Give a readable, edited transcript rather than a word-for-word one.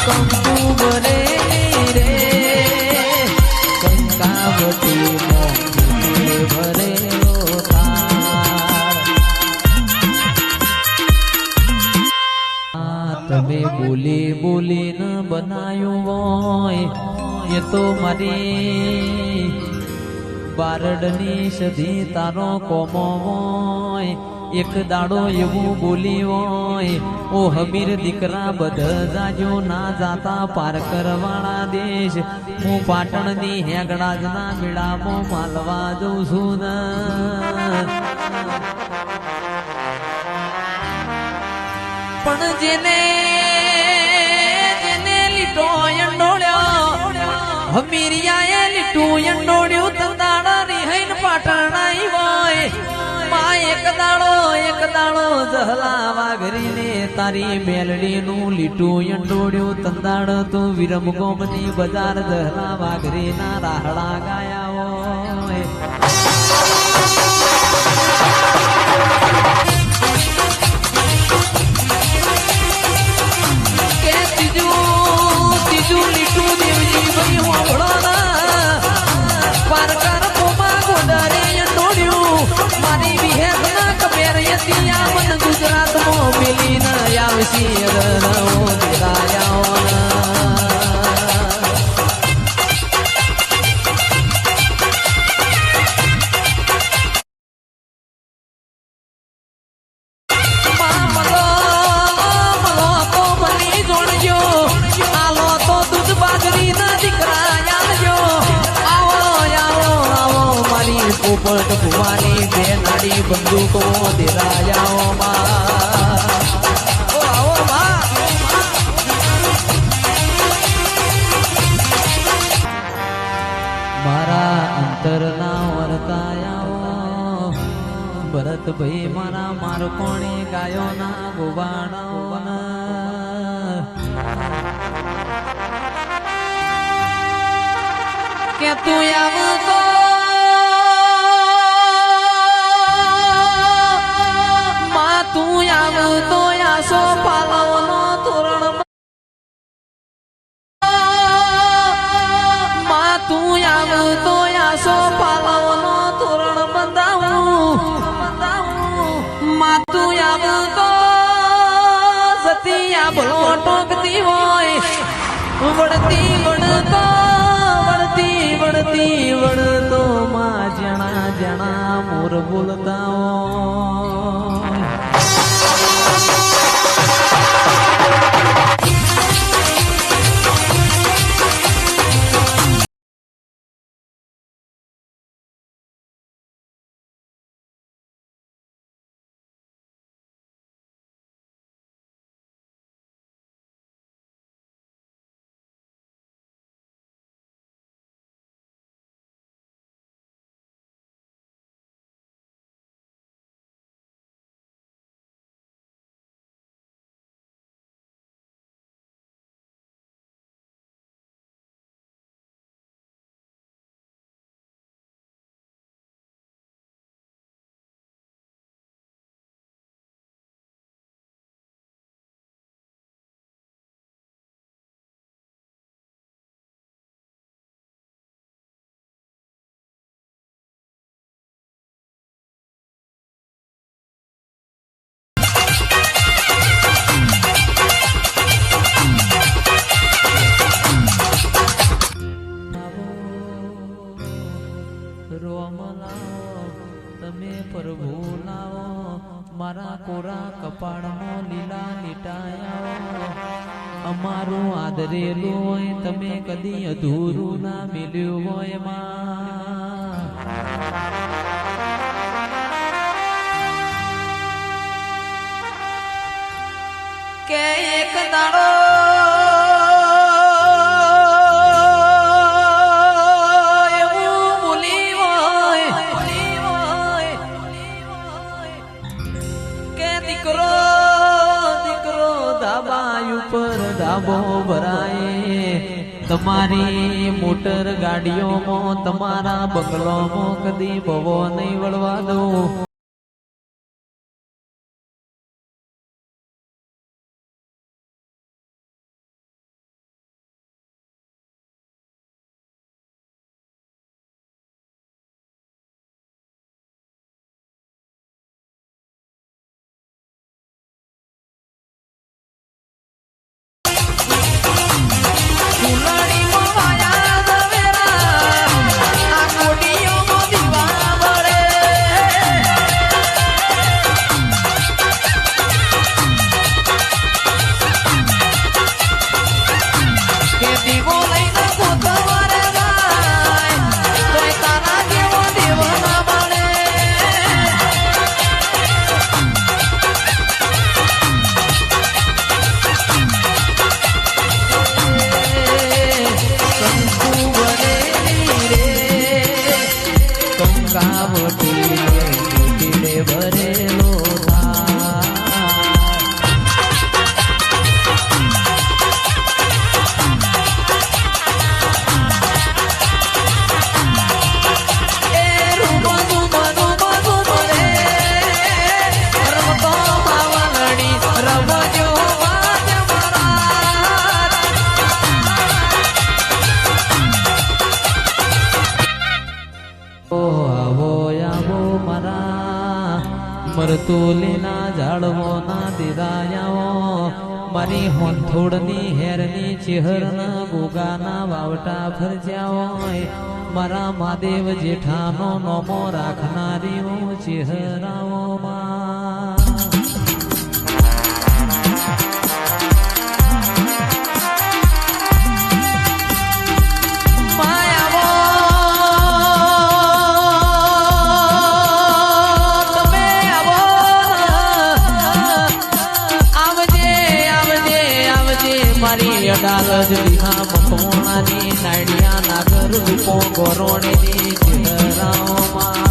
કંકુ ભરે રે કંકાવતી મોતી ભરે તમે બોલી બોલીને બનાયું હોય એ તો મારી બારડની સધી તારો કોમો હોય એક દાડો એવું બોલી હોય ઓ હમીર દીકરા બધા જાજો ના જાતા પાર કરવાળા દેશ હું પાટણની હેગડાજના મેળામાં માલવા જઉં છું ને પણ જેને લીટો અંડોળ્યો હમીરિયાએ લીટું અંડોળ્યું તંદાડા રિહૈન પાટણાઈ હોય માં એક દાડો જહલા વાઘરીને તારી મેલડીનું લીટું અંડોળ્યું તંદાડ તો વિરમ ગોમની બજાર જહલા વાઘરીના રાહડા ગાયા હોય ગુજરાત માં મિલી ન આવશી પોપટ ભુવાની બે નાડી બંદૂકો દેરાયાઓ મારા અંતરના વર્તાયાઓ ભરતભાઈ મારા મારકોણે ગાયો ના ગોવાણો કે તું આવતો તું આવતો આસો પાલવનો તોરણ માં તું આવતો આસો પાલવનો તોરણ બંધાવું માં તું આવતો સતી આભલો ટોકતી હોય વળતી વળતો માં જણા જણા મોર બોલતા હોય તમે પ્રભુ લાવો મારા કોરા કપાળમાં લીલા લીટાયા અમારું આદરેલું હોય તમે કદી અધૂરું ના મિલ્યું હોય માં કે એક દાડો ધાબો ભરાય તમારી મોટર ગાડીઓમાં તમારા બંગલોમાં કદી ભવો નહીં વળવા દો બનાવટી ભરેલો થાય મરતુલીના ઝાડવો ના દિરાયાઓ મારી હોંથોડની હેરની ચેહરના ગોગાના વાવટા ફરજ્યા હોય મારા મહાદેવ જેઠાનો નોમો રાખનારીઓ ચેહરાઓમાં મારી અડાલજ લીહા મકવાણાની નાડિયા નાગર રૂપો ગોરોણીની ચહેરાઓમાં